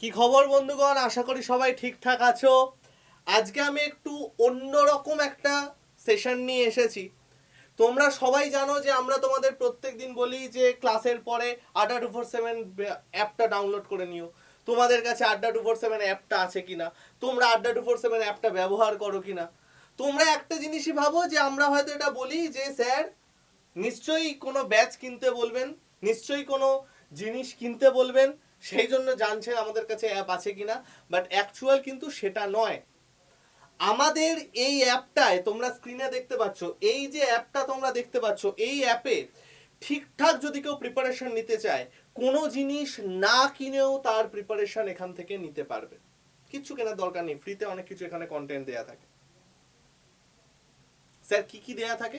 কি খবর বন্ধুগণ, আশা করি সবাই ঠিকঠাক আছো। আজকে আমি একটু অন্যরকম একটা সেশন নিয়ে এসেছি। তোমরা সবাই জানো যে আমরা তোমাদের প্রত্যেকদিন বলি যে ক্লাসের পরে আড্ডা 247 অ্যাপটা ডাউনলোড করে নিও। তোমাদের কাছে আড্ডা 247 অ্যাপটা আছে কিনা, তোমরা আড্ডা 247 অ্যাপটা ব্যবহার করো কিনা। তোমরা একটা জিনিসই ভাবো যে আমরা হয়তো এটা বলি যে স্যার নিশ্চয়ই কোনো ব্যাচ কিনতে বলবেন, নিশ্চয়ই কোনো জিনিস কিনতে বলবেন, সেই জন্য জানছেন আমাদের কাছে অ্যাপ আছে কিনা। বাট অ্যাকচুয়াল কিন্তু সেটা নয়। আমাদের এই অ্যাপটায় তোমরা স্ক্রিনে দেখতে পাচ্ছ, এই যে অ্যাপটা তোমরা দেখতে পাচ্ছ, এই অ্যাপে ঠিকঠাক যদি কেউ প্রিপারেশন নিতে চায়, কোনো জিনিস না কিনেও তার প্রিপারেশন এখান থেকে নিতে পারবে। কিচ্ছু কেনার দরকার নেই, ফ্রিতে অনেক কিছু এখানে কন্টেন্ট দেয়া থাকে। স্যার কি কি দেয়া থাকে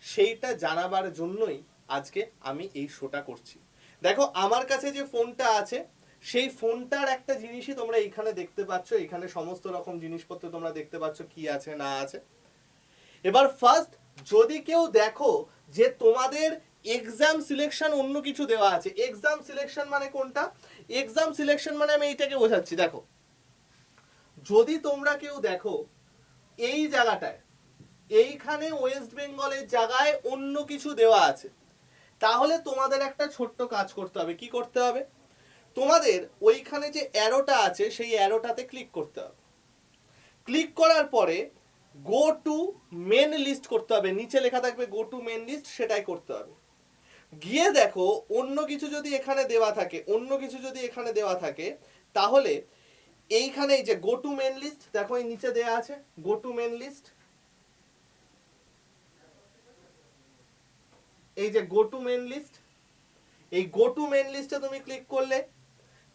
সেইটা জানাবার জন্যই আজকে আমি এই শোটা করছি। দেখো আমার কাছে যে ফোনটা আছে, সেই ফোনটার একটা জিনিসই তোমরা এখানে দেখতে পাচ্ছ। এখানে সমস্ত রকম জিনিসপত্র তোমরা দেখতে পাচ্ছ কি আছে না আছে। এবার ফার্স্ট, যদি কেউ দেখো যে তোমাদের এক্সাম সিলেকশন অন্য কিছু দেওয়া আছে, এক্সাম সিলেকশন মানে কোনটা? এক্সাম সিলেকশন মানে আমি এইটাকে বোঝাচ্ছি। দেখো, যদি তোমরা কেউ দেখো এই জায়গাটায়, এইখানে ওয়েস্ট বেঙ্গলের জায়গায় অন্য কিছু দেওয়া আছে, তাহলে তোমাদের একটা ছোট্ট কাজ করতে হবে। কি করতে হবে? তোমাদের ওইখানে যে অ্যারোটা আছে সেই অ্যারোটাতে ক্লিক করতে হবে। ক্লিক করার পরে গো টু মেন লিস্ট করতে হবে। নিচে লেখা থাকবে গো টু মেন লিস্ট, সেটাই করতে হবে। গিয়ে দেখো অন্য কিছু যদি এখানে দেওয়া থাকে, অন্য কিছু যদি এখানে দেওয়া থাকে, তাহলে এইখানে এই যে গো টু মেন লিস্ট, দেখো এই নিচে দেওয়া আছে গো টু মেন লিস্ট। এই যে গো টু মেন লিস্ট, এই গো টু মেন লিস্টে তুমি ক্লিক করলে,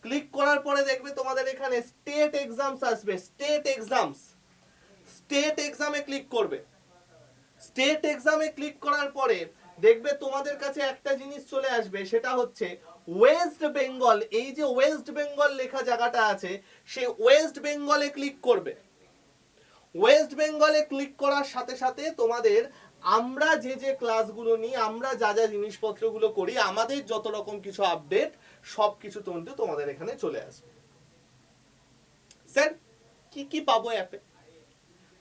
ক্লিক করার পরে দেখবে তোমাদের এখানে স্টেট এক্সামস আসবে। স্টেট এক্সামস, স্টেট এক্সামে ক্লিক করবে। স্টেট এক্সামে ক্লিক করার পরে দেখবে তোমাদের কাছে একটা জিনিস চলে আসবে, সেটা হচ্ছে ওয়েস্ট বেঙ্গল। এই যে ওয়েস্ট বেঙ্গল লেখা জায়গাটা আছে, সেই ওয়েস্ট বেঙ্গলে ক্লিক করবে। ওয়েস্ট বেঙ্গলে ক্লিক করার সাথে সাথে তোমাদের আমরা যে যে ক্লাসগুলো নিই, আমরা যা যা জিনিসপত্রগুলো করি, আমাদের যত রকম কিছু আপডেট, সব কিছু কিন্তু তোমাদের এখানে চলে আসবে। স্যার কি কি পাবো অ্যাপে?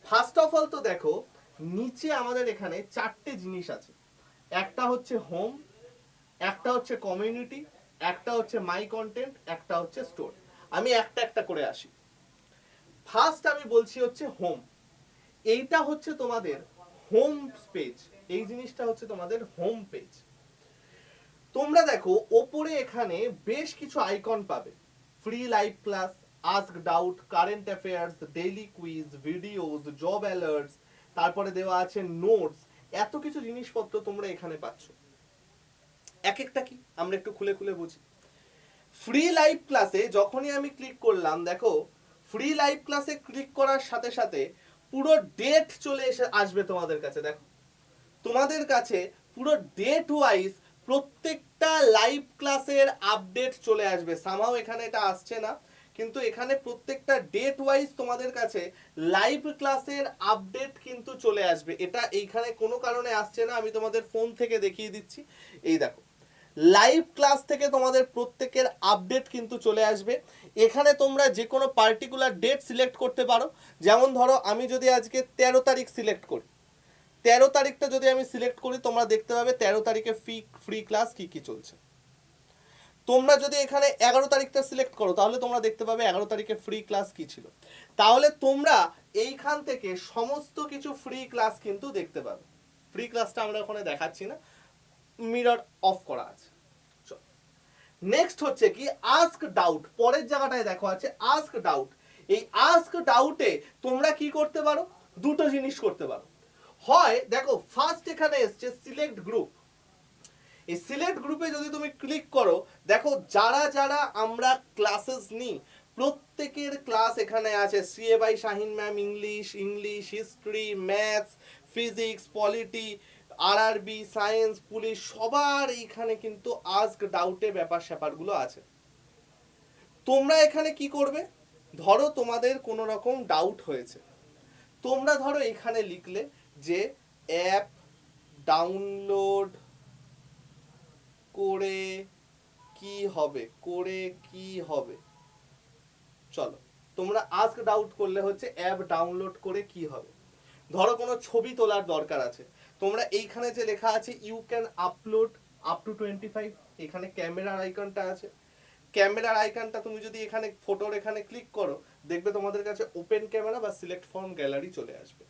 ফার্স্ট অফ অল তো দেখো, নিচে আমাদের এখানে চারটে জিনিস আছে। একটা হচ্ছে হোম, একটা হচ্ছে কমিউনিটি, একটা হচ্ছে মাই কন্টেন্ট, একটা হচ্ছে স্টোর। আমি একটা একটা করে আসি। ফার্স্ট আমি বলছি হচ্ছে হোম। এইটা হচ্ছে তোমাদের হোম পেজ। এই জিনিসটা হচ্ছে তোমাদের হোম পেজ। তোমরা দেখো ওপরে এখানে বেশ কিছু আইকন পাবে। Free live class, ask doubt, current affairs, daily quiz, videos, job alerts, তারপরে দেওয়া আছে নোটস। এত কিছু জিনিসপত্র তোমরা এখানে পাচ্ছ। এক একটা কি আমরা একটু খুলে খুলে বুঝি। ফ্রি লাইভ ক্লাসে যখনই আমি ক্লিক করলাম, দেখো ফ্রি লাইভ ক্লাসে ক্লিক করার সাথে সাথে পুরো ডেট চলে এসে আসবে তোমাদের কাছে। দেখো তোমাদের কাছে পুরো ডেট ওয়াইজ প্রত্যেকটা লাইভ ক্লাসের আপডেট চলে আসবে। সামহাও এখানে এটা আসছে না, কিন্তু এখানে প্রত্যেকটা ডেট ওয়াইজ তোমাদের কাছে লাইভ ক্লাসের আপডেট কিন্তু চলে আসবে। এটা এইখানে কোনো কারণে আসছে না, আমি তোমাদের ফোন থেকে দেখিয়ে দিচ্ছি। এই দেখো লাইভ ক্লাস থেকে তোমাদের প্রত্যেকের আপডেট কিন্তু চলে আসবে। এখানে তোমরা যে কোনো পার্টিকুলার ডেট সিলেক্ট করতে পারো। যেমন ধরো আমি যদি আজকে 13 তারিখ সিলেক্ট করি, 13 তারিখটা যদি আমি সিলেক্ট করি, তোমরা দেখতে পাবে 13 তারিখে ফ্রি ক্লাস কি কি চলছে। তোমরা যদি এখানে 11 তারিখটা সিলেক্ট করো, তাহলে তোমরা দেখতে পাবে 11 তারিখে ফ্রি ক্লাস কি ছিল। তাহলে তোমরা এইখান থেকে সমস্ত কিছু ফ্রি ক্লাস কিন্তু দেখতে পাবে। ফ্রি ক্লাসটা আমরা ওখানে দেখাচ্ছি না, মিরর অফ করা আছে। নেক্সট হচ্ছে কি আস্ক ডাউট। পরের জায়গাটায় দেখো আছে আস্ক ডাউট। এই আস্ক ডাউটে তোমরা কি করতে পারো? দুটো জিনিস করতে পারো। হয় দেখো ফার্স্ট এখানে এসছে সিলেক্ট গ্রুপ। এই সিলেক্ট গ্রুপে যদি তুমি ক্লিক করো, দেখো যারা যারা আমরা ক্লাসেস নিই প্রত্যেকের ক্লাস এখানে আছে। CA by Shahin ma'am English, English history, maths, physics, polity, RRB, science, police, সবার এইখানে কিন্তু আস্ক ডাউটে ব্যাপার স্যাপারগুলো আছে। তোমরা এখানে কি করবে? ধরো তোমাদের কোনো রকম ডাউট হয়েছে, তোমরা ধরো এখানে লিখলে যে অ্যাপ ডাউনলোড করে কি হবে, করে কি হবে। চলো তোমরা আস্ক ডাউট করলে হচ্ছে অ্যাপ ডাউনলোড করে কি হবে। ধরো কোনো ছবি তোলার দরকার আছে, তোমরা এইখানে যে লেখা আছে you can upload up to 25, এখানে ক্যামেরার আইকনটা আছে, ক্যামেরার আইকনটা তুমি যদি এখানে ফটোর এখানে ক্লিক করো, দেখবে তোমাদের কাছে ওপেন ক্যামেরা বা সিলেক্ট ফ্রম গ্যালারি চলে আসবে।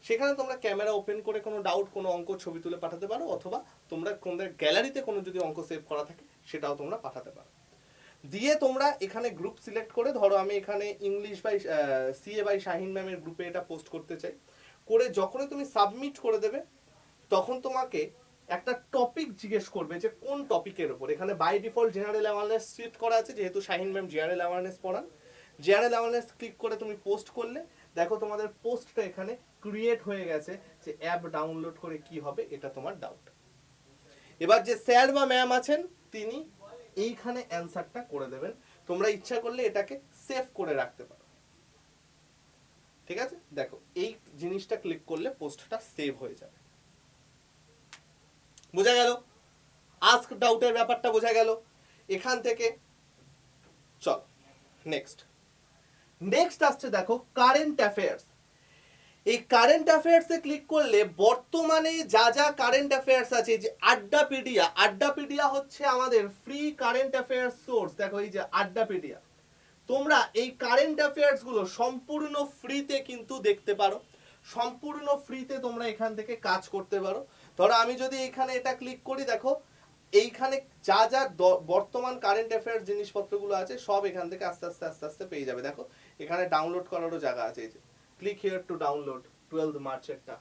সেখানে তোমরা ক্যামেরা ওপেন করে কোনো ডাউট, কোনো অঙ্ক ছবি তুলে পাঠাতে পারো, অথবা তোমরা তোমাদের গ্যালারিতে কোনো যদি অঙ্ক সেভ করা থাকে সেটাও তোমরা পাঠাতে পারো। দিয়ে তোমরা এখানে গ্রুপ সিলেক্ট করে, ধরো আমি এখানে English by CA by Shahin ম্যামের গ্রুপে এটা পোস্ট করতে চাই, করে যখনই তুমি সাবমিট করে দেবে তখন তোমাকে একটা টপিক জিজ্ঞেস করবে যে কোন টপিকের উপর। এখানে by default general awareness select করা আছে, যেহেতু শাহিন ম্যাম জেনারেল অ্যাওয়ারনেস পড়ান। জেনারেল অ্যাওয়ারনেস ক্লিক করে তুমি পোস্ট করলে দেখো তোমাদের পোস্টটা এখানে ক্রিয়েট হয়ে গেছে, যে অ্যাপ ডাউনলোড করে কি হবে এটা তোমার ডাউট। এবার যে স্যার বা ম্যাম আছেন তিনি এইখানে অ্যান্সারটা করে দেবেন, তোমরা ইচ্ছা করলে এটাকে সেভ করে রাখতে পারো। ঠিক আছে, দেখো এই জিনিসটা ক্লিক করলে পোস্টটা সেভ হয়ে যাবে। বোঝা গেল? আস্ক ডাউটের ব্যাপারটা বোঝা গেল। এখান থেকে চল নেক্সট আসছে দেখো কারেন্ট অ্যাফেয়ার্স। এই কারেন্ট অ্যাফেয়ার্সে ক্লিক করলে বর্তমানে যা যা কারেন্ট অ্যাফেয়ার্স আছে, যে আড্ডাপিডিয়া হচ্ছে আমাদের ফ্রি কারেন্ট অ্যাফেয়ার্স সোর্স। দেখো এই যে আড্ডাপিডিয়া, তোমরা এই কারেন্ট অ্যাফেয়ার্স গুলো সম্পূর্ণ ফ্রিতে কিন্তু দেখতে পারো, সম্পূর্ণ ফ্রিতে তোমরা এখান থেকে কাজ করতে পারো। ধরো আমি যদি এখানে এটা ক্লিক করি, দেখো এইখানে যা যা বর্তমান কারেন্ট অ্যাফেয়ার্স জিনিসপত্রগুলো আছে সব এখান থেকে আস্তে আস্তে পেয়ে যাবে। দেখো এখানে ডাউনলোড করারও জায়গা আছে, এই যে ক্লিক হিয়ার টু ডাউনলোড 12 মার্চেরটা,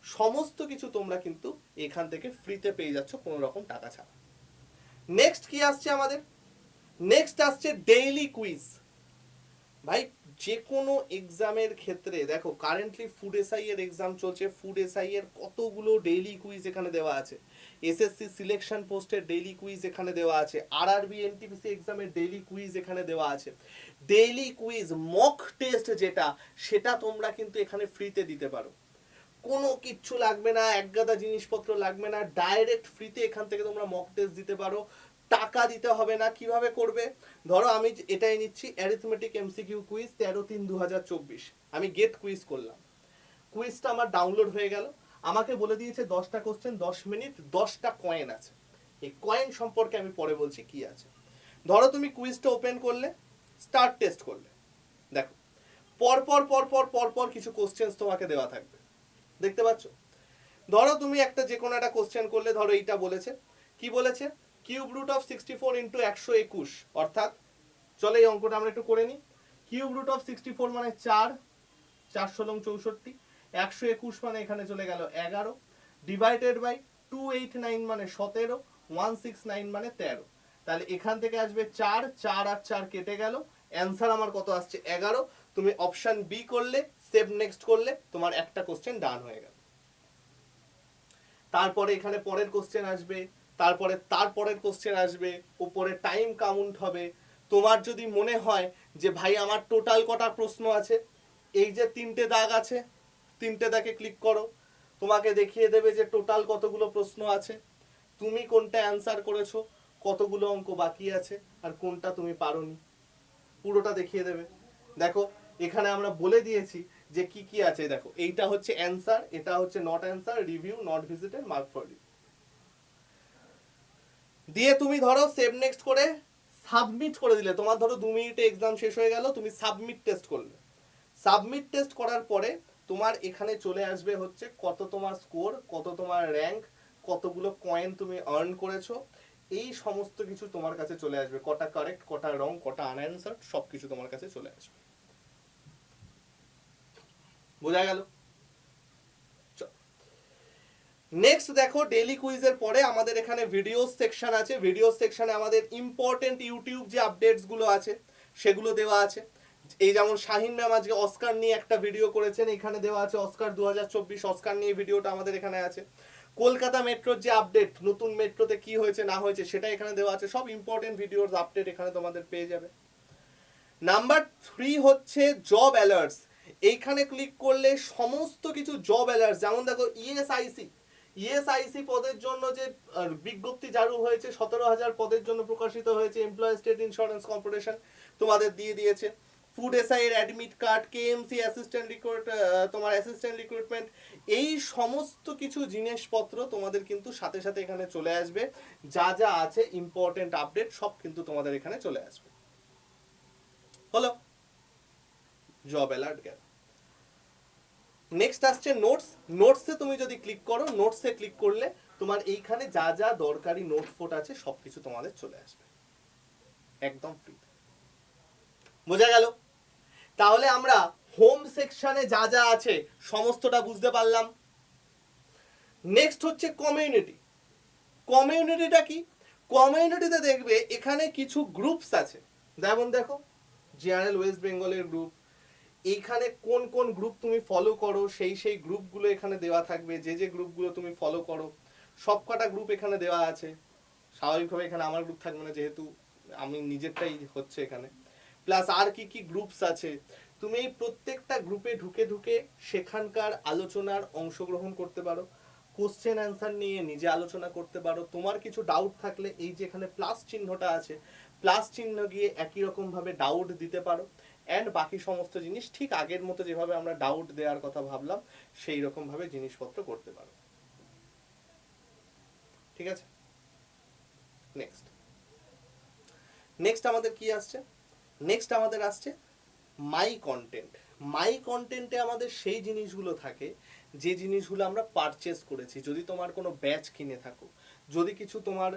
সমস্ত কিছু তোমরা কিন্তু এখান থেকে ফ্রিতে পেয়ে যাচ্ছ কোনো রকম টাকা ছাড়া। নেক্সট কি আসছে আমাদের? নেক্সট আসছে ডেইলি কুইজ। ভাই যে কোনো এক্সামের ক্ষেত্রে দেখো কারেন্টলি ফুড এসআই এর এক্সাম চলছে, ফুড এসআই এর কতগুলো ডেইলি কুইজ এখানে দেওয়া আছে, এসএসসি সিলেকশন পোস্টের ডেইলি কুইজ এখানে দেওয়া আছে, আরআরবি এনটিপিসি এক্সামের ডেইলি কুইজ এখানে দেওয়া আছে। ডেইলি কুইজ মক টেস্ট যেটা, সেটা তোমরা কিন্তু এখানে ফ্রিতে দিতে পারো, কোনো কিচ্ছু লাগবে না, একগাদা জিনিসপত্র লাগবে না, ডাইরেক্ট ফ্রিতে এখান থেকে তোমরা মক টেস্ট দিতে পারো, টাকা দিতে হবে না। কিভাবে করবে? ধরো আমি এটাই নিচ্ছি অ্যারিথমেটিক এমসিকিউ কুইজ 13/3/2024, আমি গেট কুইজ করলাম, কুইজটা আমার ডাউনলোড হয়ে গেল, আমাকে বলে দিয়েছে 10টা কোশ্চেন 10 মিনিট, 10টা কয়েন আছে। এই কয়েন সম্পর্কে আমি পরে বলছি কি আছে। ধরো তুমি কুইজটা ওপেন করলে, স্টার্ট টেস্ট করলে, দেখো পরপর কিছু কোশ্চেন তোমাকে দেওয়া থাকবে, দেখতে পাচ্ছ? ধরো তুমি একটা যে কোনো একটা কোশ্চেন করলে, ধরো এইটা বলেছে, কি বলেছে, কিউব রুট অফ 64 ইন্টু 121, অর্থাৎ চলো এই অঙ্কটা আমরা একটু করে নিই। কিউব রুট অফ 64 মানে 4, 4 ষোলং 64, 121 মানে এখানে চলে গেল 11, ডিভাইডেড বাই 289 মানে 17, 169 মানে 13। তাহলে এখান থেকে আসবে 4 আর 4 কেটে গেল, অ্যান্সার আমার কত আসছে 11। তুমি অপশন বি করলে, সেভ নেক্সট করলে, তোমার একটা কোশ্চেন ডান হয়ে গেল। তারপরে এখানে পরের কোশ্চেন আসবে, তারপরের কোশ্চেন আসবে, উপরে টাইম কাউন্ট হবে। তোমার যদি মনে হয় যে ভাই আমার টোটাল কটা প্রশ্ন আছে, এই যে 3টে দাগ আছে, 3টে দাগে ক্লিক করো, তোমাকে দেখিয়ে দেবে যে টোটাল কতগুলো প্রশ্ন আছে, তুমি কোনটা অ্যান্সার করেছো, কতগুলো অঙ্ক বাকি আছে, আর কোনটা তুমি পারোনি, পুরোটা দেখিয়ে দেবে। দেখো এখানে আমরা বলে দিয়েছি যে কি কি আছে। দেখো এইটা হচ্ছে অ্যান্সার, এটা হচ্ছে not answer, review, not visited, mark for review. দিয়ে তুমি ধরো সেভ নেক্সট করে সাবমিট করে দিলে, তোমার ধরো 2 মিনিটে এক্সাম শেষ হয়ে গেল, তুমি সাবমিট টেস্ট করলে। সাবমিট টেস্ট করার পরে তোমার এখানে চলে আসবে হচ্ছে কত তোমার স্কোর, কত তোমার র্যাঙ্ক, কতগুলো কয়েন তুমি আর্ন করেছো, এই সমস্ত কিছু তোমার কাছে চলে আসবে, কটা কারেক্ট, কটা রং, কটা আনঅ্যান্সার্ড, সবকিছু তোমার কাছে চলে আসবে। বোঝা গেল? নেক্সট দেখো ডেইলি কুইজের পরে আমাদের এখানে ভিডিও সেকশন আছে, ভিডিও সেকশনে আমাদের ইম্পর্টেন্ট ইউটিউব যে আপডেটস গুলো আছে সেগুলো দেওয়া আছে। এই যেমন শাহিন ম্যাম আজকে অস্কার নিয়ে একটা ভিডিও করেছেন, এখানে দেওয়া আছে অস্কার 2024, অস্কার নিয়ে ভিডিওটা আমাদের এখানে আছে। কলকাতা মেট্রোর যে আপডেট, নতুন মেট্রোতে কি হয়েছে না হয়েছে সেটা এখানে দেওয়া আছে, সব ইম্পর্টেন্ট ভিডিওর আপডেট এখানে তোমাদের পেয়ে যাবে। নাম্বার 3 হচ্ছে জব অ্যালার্টস। এইখানে ক্লিক করলে সমস্ত কিছু জব অ্যালার্টস, যেমন দেখো ইএসআইসি, ইএসআইসি পদের জন্য যে বিজ্ঞপ্তি জারি হয়েছে 17,000 পদের জন্য প্রকাশিত হয়েছে, এমপ্লয় স্টেট ইন্স্যুরেন্স কর্পোরেশন তোমাদের দিয়ে দিয়েছে। ফুড এসআই এর অ্যাডমিট কার্ড, কেএমসি অ্যাসিস্ট্যান্ট তোমার অ্যাসিস্ট্যান্ট রিক্রুটমেন্ট, এই সমস্ত কিছু জিনিসপত্র তোমাদের কিন্তু সাথে সাথে এখানে চলে আসবে। যা যা আছে ইম্পর্টেন্ট আপডেট সব কিন্তু তোমাদের এখানে চলে আসবে। হলো জব অ্যালার্ট গেল। নেক্সট আসছে নোটস। নোটসে তুমি যদি ক্লিক করো, নোটসে ক্লিক করলে তোমার এইখানে যা যা দরকারি নোট ফোট আছে সবকিছু তোমাদের চলে আসবে একদম ফ্রি। বোঝা গেল? তাহলে আমরা হোম সেকশনে যা যা আছে সমস্তটা বুঝতে পারলাম। নেক্সট হচ্ছে কমিউনিটি। কমিউনিটিটা কি? কমিউনিটিতে দেখবে এখানে কিছু গ্রুপস আছে, যেমন দেখো জেনারেল ওয়েস্ট বেঙ্গলের গ্রুপ, এইখানে কোন কোন গ্রুপ তুমি ফলো করো সেই সেই গ্রুপগুলো এখানে দেওয়া থাকবে। যে যে গ্রুপগুলো তুমি ফলো করো সবকটা গ্রুপ এখানে দেওয়া আছে। স্বাভাবিকভাবে এখানে আমার গ্রুপ থাকবে না, যেহেতু আমি নিজেরটাই হচ্ছে এখানে। প্লাস আর কি কি গ্রুপস আছে, তুমি এই প্রত্যেকটা গ্রুপে ঢুকে ঢুকে সেখানকার আলোচনার অংশগ্রহণ করতে পারো, কোশ্চেন অ্যান্সার নিয়ে নিজে আলোচনা করতে পারো। তোমার কিছু ডাউট থাকলে এই যে এখানে প্লাস চিহ্নটা আছে, প্লাস চিহ্ন গিয়ে একই রকম ভাবে ডাউট দিতে পারো। অ্যান্ড বাকি সমস্ত জিনিস ঠিক আগের মতো যেভাবে আমরা ডাউট দেওয়ার কথা ভাবলাম সেই রকম ভাবে জিনিসপত্র করতে পারো। ঠিক আছে? নেক্সট নেক্সট আমাদের কি আসছে? নেক্সট আমাদের আসছে মাই কন্টেন্ট। মাই কন্টেন্টে আমাদের সেই জিনিসগুলো থাকে যে জিনিসগুলো আমরা পারচেস করেছি। যদি তোমার কোনো ব্যাচ কিনে থাকো, যদি কিছু তোমার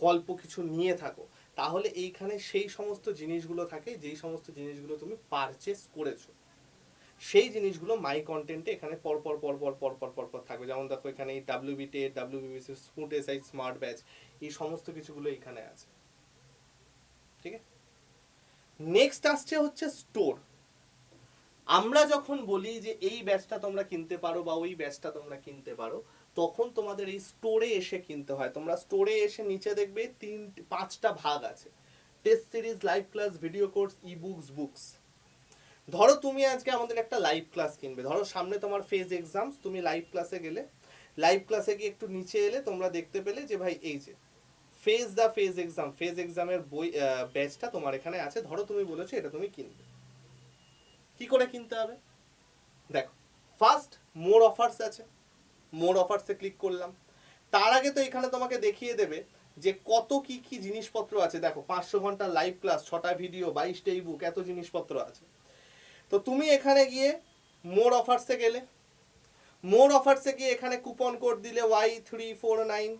গল্প কিছু নিয়ে থাকো, তাহলে এইখানে সেই সমস্ত জিনিসগুলো থাকে যেই সমস্ত জিনিসগুলো তুমি পারচেস করেছো। সেই জিনিসগুলো মাই কন্টেন্টে এখানে পরপর পরপর পরপর পরপর থাকবে। যেমন দেখো এখানে এই WBT, WBBC, smooth SI, smart batch, এই সমস্ত কিছুগুলো এখানে আছে। ঠিক আছে? নেক্সট আসছে হচ্ছে স্টোর। আমরা যখন বলি যে এই ব্যাচটা তোমরা কিনতে পারো বা ওই ব্যাচটা তোমরা কিনতে পারো, তখন তোমাদের এই স্টোরে এসে কিনতে হয়। তোমরা স্টোরে এসে নিচে দেখবে 5টা ভাগ আছে, test series, live class, video course, ই বুকস, বুকস। ধরো তুমি আজকে আমাদের একটা লাইভ ক্লাস কিনবে, ধরো সামনে তোমার ফেজ এক্সাম, তুমি লাইভ ক্লাসে গেলে, লাইভ ক্লাসে গিয়ে একটু নিচে এলে তোমরা দেখতে পেলে যে ভাই এই যে ফেজ এক্সাম, ফেজ এক্সামের বই ব্যাচটা তোমার এখানে আছে। ধরো তুমি বলেছো এটা তুমি কিনবে, কি করে কিনতে হবে? দেখো ফার্স্ট মোর অফার্স আছে, মোর অফার্সে ক্লিক করলাম। তার আগে তো এখানে তোমাকে দেখিয়ে দেবে যে কত কি কি জিনিসপত্র আছে। দেখো 500 ঘন্টা লাইভ ক্লাস, 6টা ভিডিও, 22টা ই বুক, এত জিনিসপত্র আছে। তো তুমি এখানে গিয়ে মোর অফার্সে গেলে, মোর অফার্সে গিয়ে এখানে কুপন কোড দিলে Y349,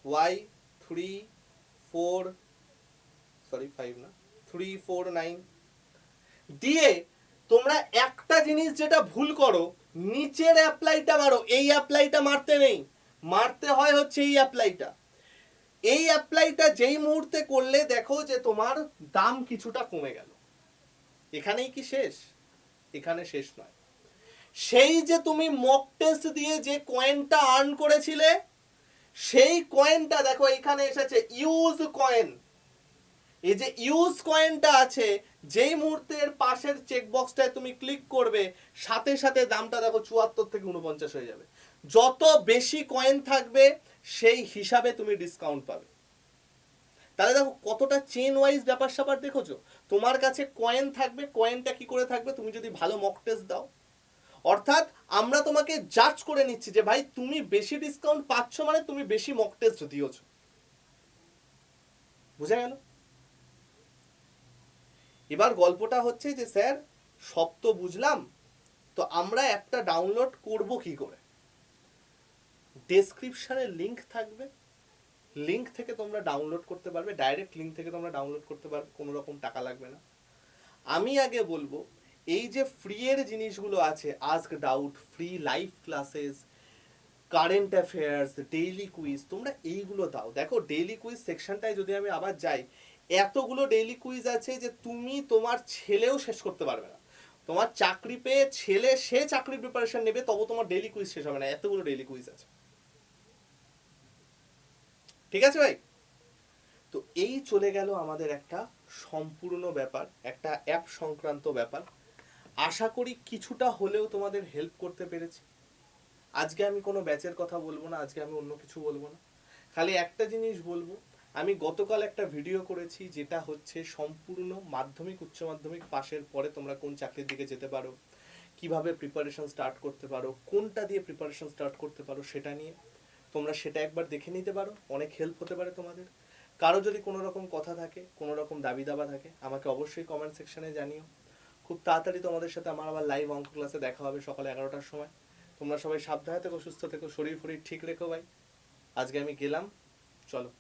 Y349 দিয়ে তোমরা একটা জিনিস যেটা ভুল করো, নিচের অ্যাপ্লাইটা মারো। এই অ্যাপ্লাইটা মারতে নেই, মারতে হয় হচ্ছে এই অ্যাপ্লাইটা। এই অ্যাপ্লাইটা যেই মুহূর্তে করলে দেখো যে তোমার দাম কিছুটা কমে গেল। এখানেই কি শেষ? এখানে শেষ নয়। সেই যে তুমি মক টেস্ট দিয়ে যে কয়েনটা আর্ন করেছিলে, সেই কয়েনটা দেখো এখানে এসেছে ইউজ কয়েন। এই যে ইউজ কয়েনটা আছে, যেই মুহূর্তের পাশের চেকবক্সটায় তুমি ক্লিক করবে, সাথে সাথে দামটা দেখো 74 থেকে 49 হয়ে যাবে। যত বেশি কয়েন থাকবে সেই হিসাবে তুমি ডিসকাউন্ট পাবে। তাহলে দেখো কতটা চেন ওয়াইজ ব্যাপার স্যাপার দেখোছো। তোমার কাছে কয়েন থাকবে, কয়েনটা কি করে থাকবে? তুমি যদি ভালো মক টেস্ট দাও। অর্থাৎ আমরা তোমাকে জাজ করে নিচ্ছি যে ভাই তুমি বেশি ডিসকাউন্ট পাচ্ছ মানে তুমি বেশি মক টেস্ট দিয়েছো। বুঝা গেল? এবার গল্পটা হচ্ছে যে স্যার সব তো বুঝলাম, তো আমরা অ্যাপটা ডাউনলোড করব কি করে? ডেসক্রিপশনে লিংক থাকবে, লিংক থেকে তোমরা ডাউনলোড করতে পারবে, ডাইরেক্ট লিংক থেকে তোমরা ডাউনলোড করতে পারবে, কোনো রকম টাকা লাগবে না। আমি আগে বলবো এই যে ফ্রি এর জিনিসগুলো আছে, ask doubt, free live classes, current affairs, daily quiz, তোমরা এইগুলো দাও। দেখো ডেইলি কুইজ সেকশনটায় যদি আমি আবার যাই, এতগুলো ডেইলি কুইজ আছে যে তুমি তোমার ছেলেও শেষ করতে পারবে না। তোমার চাকরি পেয়ে ছেলে সে চাকরির প্রিপারেশন নেবে, তবে তোমার ডেইলি কুইজ শেষ হবে না, এতগুলো ডেইলি কুইজ আছে। ঠিক আছে ভাই? তো এই চলে গেল আমাদের একটা সম্পূর্ণ ব্যাপার, একটা অ্যাপ সংক্রান্ত ব্যাপার। আশা করি কিছুটা হলেও তোমাদের হেল্প করতে পেরেছি। আজকে আমি কোনো ব্যাচের কথা বলবো না, আজকে আমি অন্য কিছু বলবো না, খালি একটা জিনিস বলবো। আমি গতকাল একটা ভিডিও করেছি যেটা হচ্ছে সম্পূর্ণ মাধ্যমিক উচ্চ মাধ্যমিক পাশের পরে তোমরা কোন চাকরির দিকে যেতে পারো, কিভাবে প্রিপারেশন স্টার্ট করতে পারো, কোনটা দিয়ে প্রিপারেশন স্টার্ট করতে পারো সেটা নিয়ে। তোমরা সেটা একবার দেখে নিতে পারো, অনেক হেল্প হতে পারে তোমাদের। কারো যদি কোনো রকম কথা থাকে, কোনো রকম দাবি দাবা থাকে, আমাকে অবশ্যই কমেন্ট সেকশনে জানিও। খুব তাড়াতাড়ি তোমাদের সাথে আমার আবার লাইভ অঙ্ক ক্লাসে দেখা হবে সকাল 11টার সময়। তোমরা সবাই সাবধানে থেকো, সুস্থ থেকো, শরীর ফরীর ঠিক রেখো ভাই। আজকে আমি গেলাম, চলো।